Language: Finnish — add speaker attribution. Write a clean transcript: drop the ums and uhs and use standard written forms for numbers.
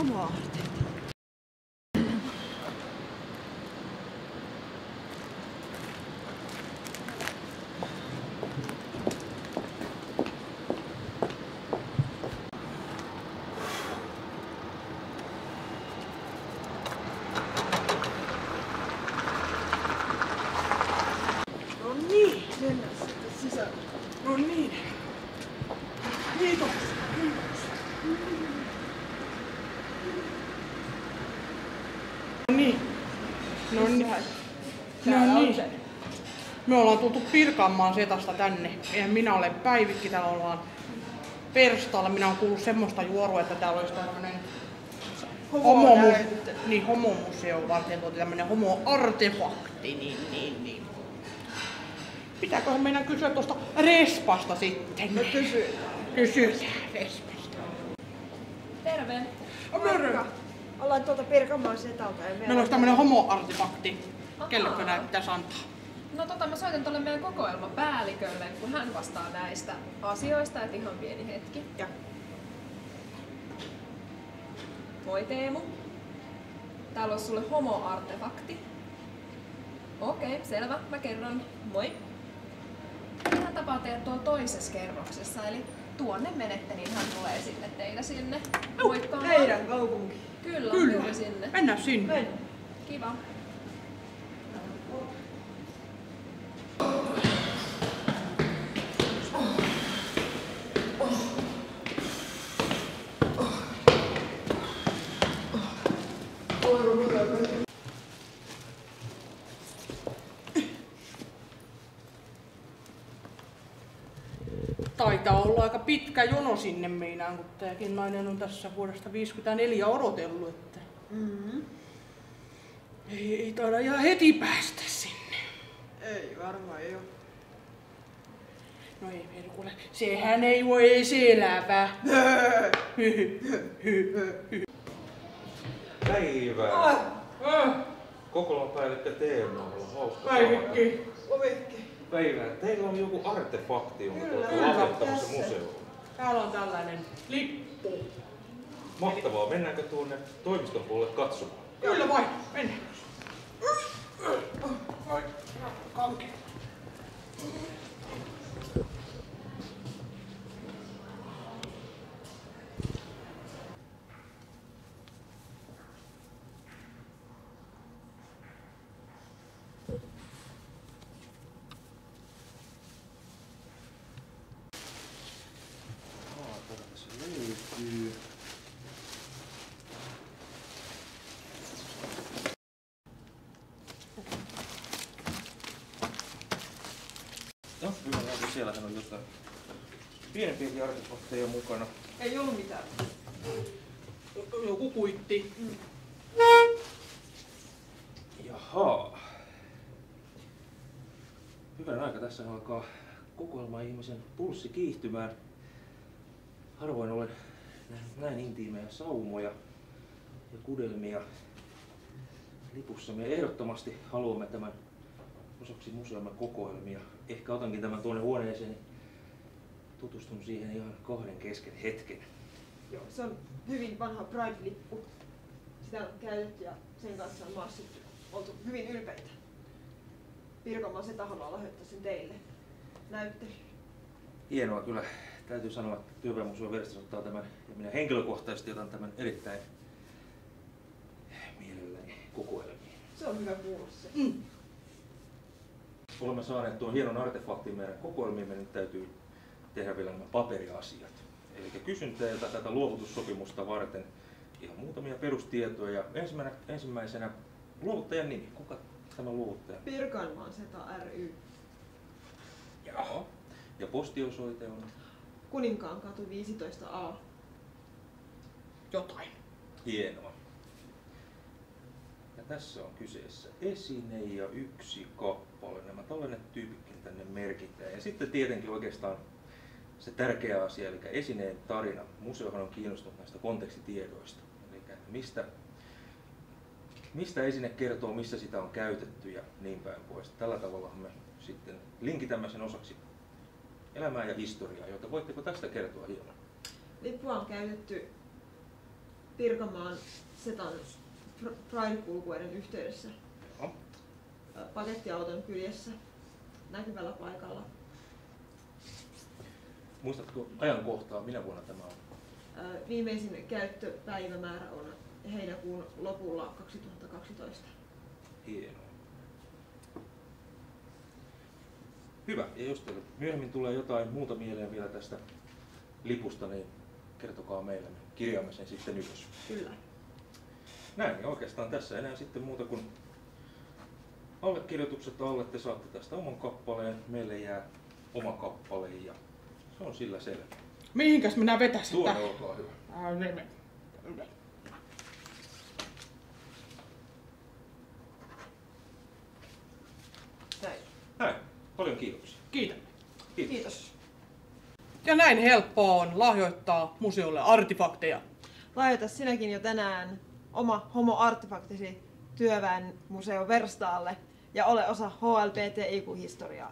Speaker 1: Homoarte. No niin, mennään sitten sisälle. No niin. Kiitos. No niin. No niin. Me ollaan tultu Pirkanmaan setasta tänne. Eihän minä ole Päivikki, täällä ollaan Perstaalla. Minä olen kuullut semmoista juorua, että täällä olisi tämmönen homomuseo varten tämmönen homoartefakti. Niin. Pitääköhän meidän kysyä tuosta Respasta sitten?
Speaker 2: No
Speaker 1: Kysytään Respasta.
Speaker 2: Terve.
Speaker 1: Terve.
Speaker 2: Ollaan tuolta Pirkanmaan setalta.
Speaker 1: Meillä olisi tämmönen homoartefakti. Kellekö näitä pitäisi antaa?
Speaker 3: No mä soitan tuolle meidän kokoelmapäällikölle, kun hän vastaa näistä asioista, et ihan pieni hetki.
Speaker 2: Ja.
Speaker 3: Moi Teemu. Täällä olisi sulle homoartefakti. Okei, selvä. Mä kerron. Moi. Hän tapaa teidät tuolla toisessa kerroksessa, eli tuonne menette, niin hän tulee sinne teitä sinne. Moikka.
Speaker 2: Teidän kaupunki.
Speaker 3: Kyllä, juuri sinne.
Speaker 1: Mennään sinne.
Speaker 2: Mennään.
Speaker 3: Kiva.
Speaker 1: Taitaa olla aika pitkä jono sinne meinaan, kun tääkin nainen on tässä vuodesta 1954 odotellut, että ei taida ihan heti päästä sinne.
Speaker 2: Ei varmaan ei oo.
Speaker 1: No ei perkule, sehän ei voi edes elävä.
Speaker 4: Päivää! Kokolapäällikkö Teemolla, hauska
Speaker 1: Päivikki.
Speaker 4: Päivää. Teillä on joku artefakti, jonka te olette
Speaker 2: Kyllä,
Speaker 4: lahjoittamassa
Speaker 2: tässä.
Speaker 4: museoon.
Speaker 1: Täällä on tällainen lippu.
Speaker 4: Mahtavaa. Mennäänkö tuonne toimiston puolelle katsomaan?
Speaker 1: Kyllä vain, mennään. Kanke.
Speaker 4: Tässä löytyy. No, hyvä näin. Siellähän on jotain pienempiäkin artefakteja mukana.
Speaker 2: Ei ollut mitään.
Speaker 1: Joku kuitti.
Speaker 4: Jaha. Hyvän aika. Tässä alkaa kokoelma ihmisen pulssi kiihtymään. Harvoin olen nähnyt näin intiimejä saumoja ja kudelmia lipussa. Me ehdottomasti haluamme tämän osaksi museomme kokoelmia. Ehkä otankin tämän tuonne huoneeseen, tutustun siihen ihan kahden kesken hetken.
Speaker 2: Joo, se on hyvin vanha Pride-lippu. Sitä on käytetty ja sen kanssa on marssittu. Oltu hyvin ylpeitä. Pirkanmaan seta haluaa lahjoittaa sen teille näyttelyyn.
Speaker 4: Hienoa kyllä. Täytyy sanoa, että Työväenmuseon vierestä ottaa tämän, ja minä henkilökohtaisesti otan tämän erittäin mielelläni kokoelmiin.
Speaker 2: Se on hyvä kuulla se.
Speaker 4: Olemme saaneet tuon hienon artefaktin meidän kokoelmiin, me nyt täytyy tehdä vielä nämä paperiasiat. Eli kysyn teiltä tätä luovutussopimusta varten ihan muutamia perustietoja. Ja ensimmäisenä luovuttajan nimi. Kuka tämä luovuttaja?
Speaker 2: Pirkanmaan seta ry.
Speaker 4: Jaha. Ja postiosoite on?
Speaker 2: Kuninkaankatu 15A.
Speaker 1: Jotain.
Speaker 4: Hienoa. Ja tässä on kyseessä esine ja yksi kappale. Nämä tallennetyypitkin tänne merkitään. Ja sitten tietenkin oikeastaan se tärkeä asia, eli esineen tarina. Museohan on kiinnostunut näistä kontekstitiedoista. Eli mistä esine kertoo, missä sitä on käytetty ja niin päin pois. Tällä tavalla me sitten linkitämme sen osaksi elämää ja historiaa, joten voitteko tästä kertoa hieman?
Speaker 2: Lippua on käytetty Pirkanmaan Setan Pride-kulkueiden yhteydessä.
Speaker 4: Joo.
Speaker 2: Pakettiauton kyljessä näkyvällä paikalla.
Speaker 4: Muistatko ajankohtaa, minä vuonna tämä on?
Speaker 2: Viimeisin käyttöpäivämäärä on heinäkuun lopulla 2012.
Speaker 4: Hienoa. Hyvä. Ja jos teille myöhemmin tulee jotain muuta mieleen vielä tästä lipusta, niin kertokaa meille. Me kirjaamme sen sitten ylös.
Speaker 2: Kyllä.
Speaker 4: Näin, ja oikeastaan tässä enää sitten muuta kuin allekirjoitukset alle. Te saatte tästä oman kappaleen, meille jää oma kappale ja se on sillä selvä.
Speaker 1: Mihinkäs minä vetäisin
Speaker 4: Tuonne,
Speaker 1: tähän?
Speaker 4: olkaa hyvä.
Speaker 2: Näin.
Speaker 4: Näin, paljon kiitoksia.
Speaker 1: Kiitän.
Speaker 2: Kiitos.
Speaker 1: Ja näin helppoa on lahjoittaa museolle artefakteja.
Speaker 2: Lahjoita sinäkin jo tänään oma homo-artefaktisi työväen museon verstaalle ja ole osa HLBTIQ-historiaa.